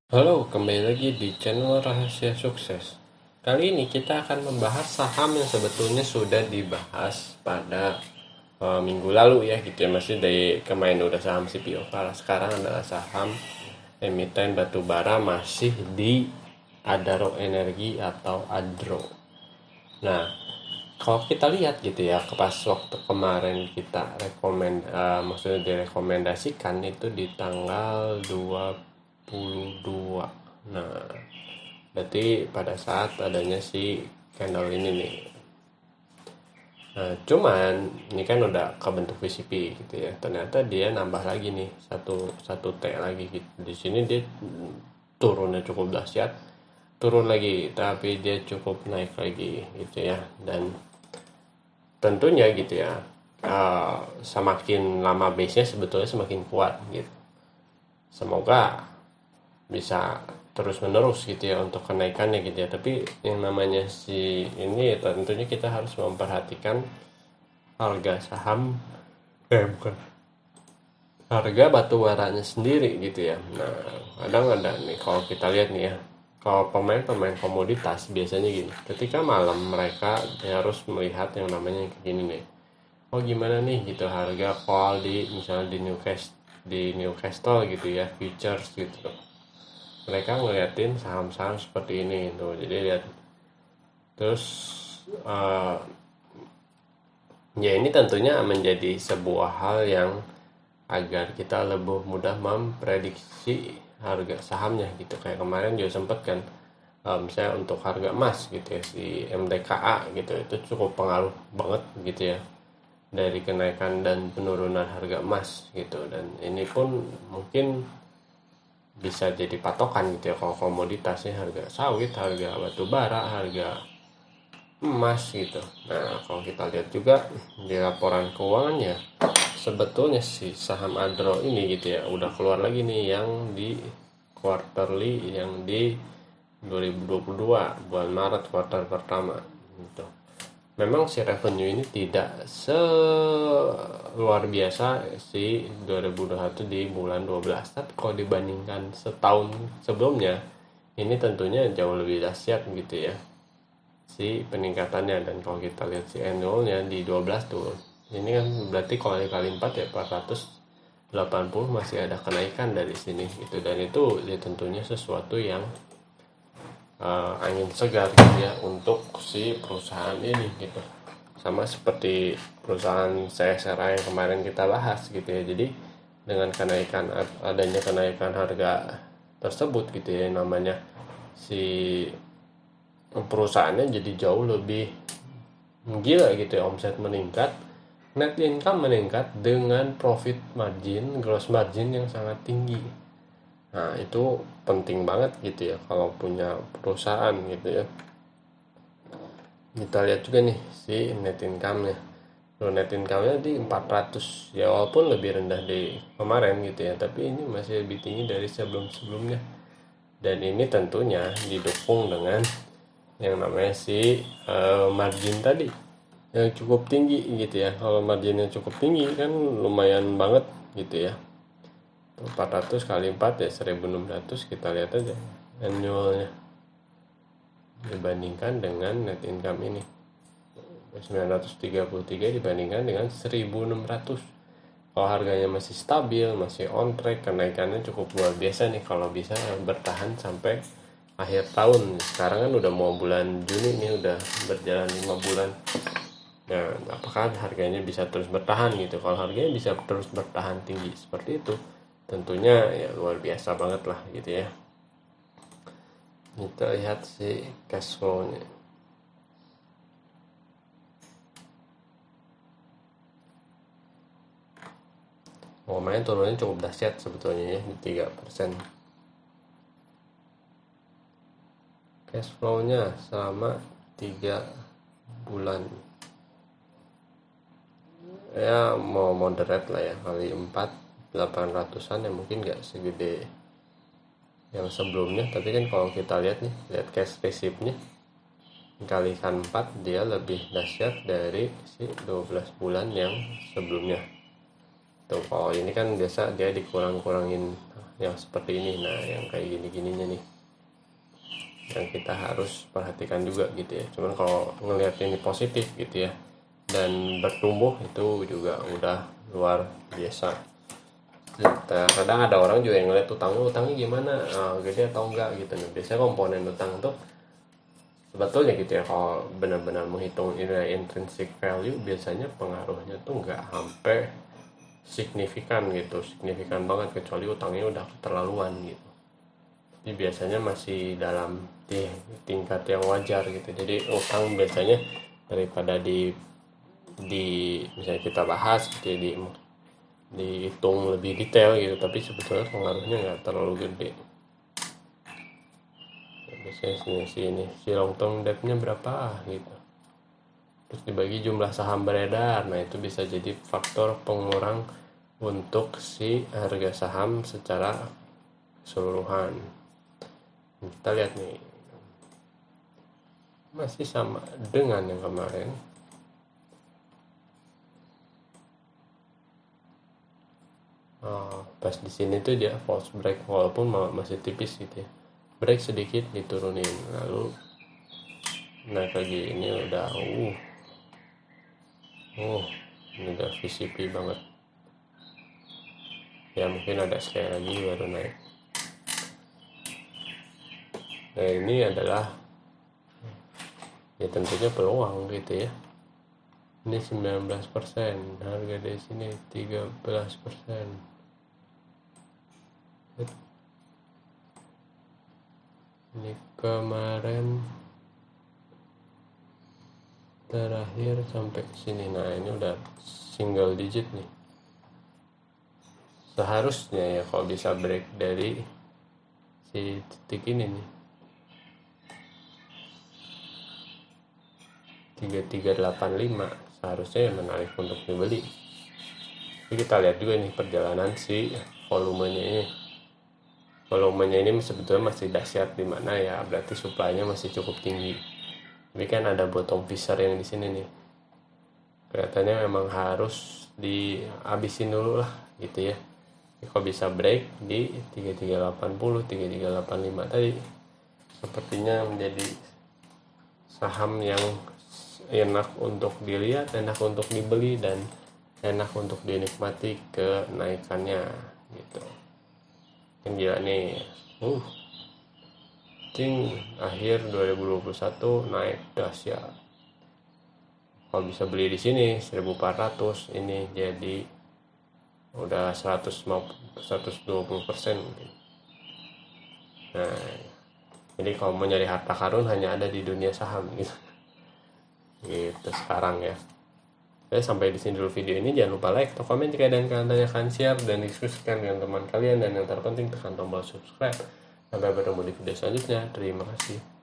Halo, kembali lagi di channel Rahasia Sukses. Kali ini kita akan membahas saham yang sebetulnya sudah dibahas pada minggu lalu ya gitu ya. Masih dari kemarin udah saham CPO. Kalau sekarang adalah saham emiten batubara masih di Adaro Energi atau Adro. Nah, kalau kita lihat gitu ya, pas waktu kemarin kita maksudnya direkomendasikan itu di tanggal 22. Nah, berarti pada saat adanya si candle ini nih. Nah, cuman ini kan udah kebentuk VCP gitu ya. Ternyata dia nambah lagi nih satu satu T lagi gitu. Di sini dia turunnya cukup dahsyat, turun lagi, tapi dia cukup naik lagi gitu ya. Dan tentunya gitu ya, semakin lama base nya sebetulnya semakin kuat gitu. Semoga bisa terus menerus gitu ya untuk kenaikannya gitu ya. Tapi yang namanya si ini tentunya kita harus memperhatikan harga saham, bukan, harga batu baranya sendiri gitu ya. Nah, kadang ada nih kalau kita lihat nih ya, kalau pemain-pemain komoditas biasanya gini, ketika malam mereka harus melihat yang namanya kayak gini nih. Oh gimana nih gitu harga call di misalnya di Newcastle gitu ya, futures gitu. Mereka ngeliatin saham-saham seperti ini tuh. Jadi lihat terus, uh, ya ini tentunya menjadi sebuah hal yang agar kita lebih mudah memprediksi harga sahamnya gitu. Kayak kemarin juga sempet kan, misalnya untuk harga emas gitu ya, si MDKA gitu itu cukup pengaruh banget gitu ya dari kenaikan dan penurunan harga emas gitu. Dan ini pun mungkin bisa jadi patokan gitu ya kalau komoditasnya, harga sawit, harga batu bara, harga emas gitu. Nah, kalau kita lihat juga di laporan keuangannya, sebetulnya si saham Adro ini gitu ya udah keluar lagi nih yang di quarterly yang di 2022 bulan Maret, kuartal pertama gitu. Memang si revenue ini tidak luar biasa si 2021 di bulan 12, tapi kalau dibandingkan setahun sebelumnya ini tentunya jauh lebih dahsyat gitu ya si peningkatannya. Dan kalau kita lihat si annualnya di 12 tuh, ini kan berarti kalau dikali 4 ya 480, masih ada kenaikan dari sini gitu. Dan itu ya tentunya sesuatu yang angin segar gitu ya untuk si perusahaan ini gitu. Sama seperti perusahaan CSRA yang kemarin kita bahas gitu ya. Jadi dengan adanya kenaikan harga tersebut gitu ya, namanya si perusahaannya jadi jauh lebih gila gitu ya, omset meningkat, net income meningkat dengan profit margin, gross margin yang sangat tinggi. Nah, itu penting banget gitu ya kalau punya perusahaan gitu ya. Kita lihat juga nih si net income-nya. Net income-nya di 400 ya, walaupun lebih rendah dari kemarin gitu ya, tapi ini masih lebih tinggi dari sebelum-sebelumnya. Dan ini tentunya didukung dengan yang namanya si margin tadi yang cukup tinggi gitu ya. Kalau marginnya cukup tinggi kan lumayan banget gitu ya. 400 kali 4 ya 1600, kita lihat aja annualnya dibandingkan dengan net income ini 933 dibandingkan dengan 1600. Kalau harganya masih stabil, masih on track, kenaikannya cukup luar biasa nih kalau bisa bertahan sampai akhir tahun. Sekarang kan udah mau bulan Juni nih, udah berjalan 5 bulan. Nah, apakah harganya bisa terus bertahan gitu? Kalau harganya bisa terus bertahan tinggi seperti itu, tentunya ya luar biasa banget lah gitu ya. Kita lihat si cash flow-nya. Lumayan turunnya cukup dahsyat sebetulnya ya, di 3%. Cash flow-nya selama 3 bulan ya mau moderate lah ya, kali 4 800-an ya, mungkin gak segede yang sebelumnya. Tapi kan kalau kita lihat nih, lihat cash receipt-nya kalikan 4, dia lebih dahsyat dari si 12 bulan yang sebelumnya. tuh. Kalau ini kan biasa dia dikurang-kurangin yang seperti ini. Nah yang kayak gini-gininya nih yang kita harus perhatikan juga gitu ya. Cuman kalau ngelihat ini positif gitu ya dan bertumbuh itu juga udah luar biasa. Kadang ada orang juga yang ngeliat utangnya gimana, gede atau enggak gitu. Nah, biasanya komponen utang tuh sebetulnya gitu ya, kalau benar-benar menghitung nilai intrinsic value biasanya pengaruhnya tuh nggak sampai signifikan gitu, signifikan banget kecuali utangnya udah keterlaluan gitu. Jadi biasanya masih dalam tingkat yang wajar gitu. Jadi utang biasanya daripada di misalnya kita bahas gitu ya, dihitung lebih detail gitu, tapi sebetulnya pengaruhnya nggak terlalu gede. Biasanya si long term debt-nya berapa gitu, terus dibagi jumlah saham beredar. Nah itu bisa jadi faktor pengurang untuk si harga saham secara keseluruhan. Kita lihat nih, masih sama dengan yang kemarin. Pas di sini tuh dia false break walaupun masih tipis gitu ya, break sedikit diturunin lalu naik lagi. Ini udah ini udah VCP banget ya, mungkin ada sekali lagi baru naik. Nah ini adalah ya tentunya peluang gitu ya. Ini 19%, harga dari sini 13%. Ini kemarin terakhir sampai sini. Nah ini udah single digit nih. Seharusnya ya kalau bisa break dari si titik ini nih 3385, seharusnya ya menarik untuk dibeli. Jadi kita lihat juga nih perjalanan si volumenya ini sebetulnya masih dahsyat di mana ya, berarti supply-nya masih cukup tinggi. Tapi kan ada bottom fisher yang di sini nih, kelihatannya memang harus dihabisin dulu lah gitu ya. Kalau bisa break di 3380, 3385 tadi, sepertinya menjadi saham yang enak untuk dilihat, enak untuk dibeli, dan enak untuk dinikmati kenaikannya gitu. Yang gila nih, akhir 2021 naik dahsyat. Kalau bisa beli di sini 1400, ini jadi udah 120%. Nah, jadi kalau mau nyari harta karun hanya ada di dunia saham gitu. Gitu sekarang ya. Oke, sampai di sini dulu video ini. Jangan lupa like atau komen jika ada yang kalian tanyakan, share dan diskusikan dengan teman kalian, dan yang terpenting tekan tombol subscribe. Sampai bertemu di video selanjutnya. Terima kasih.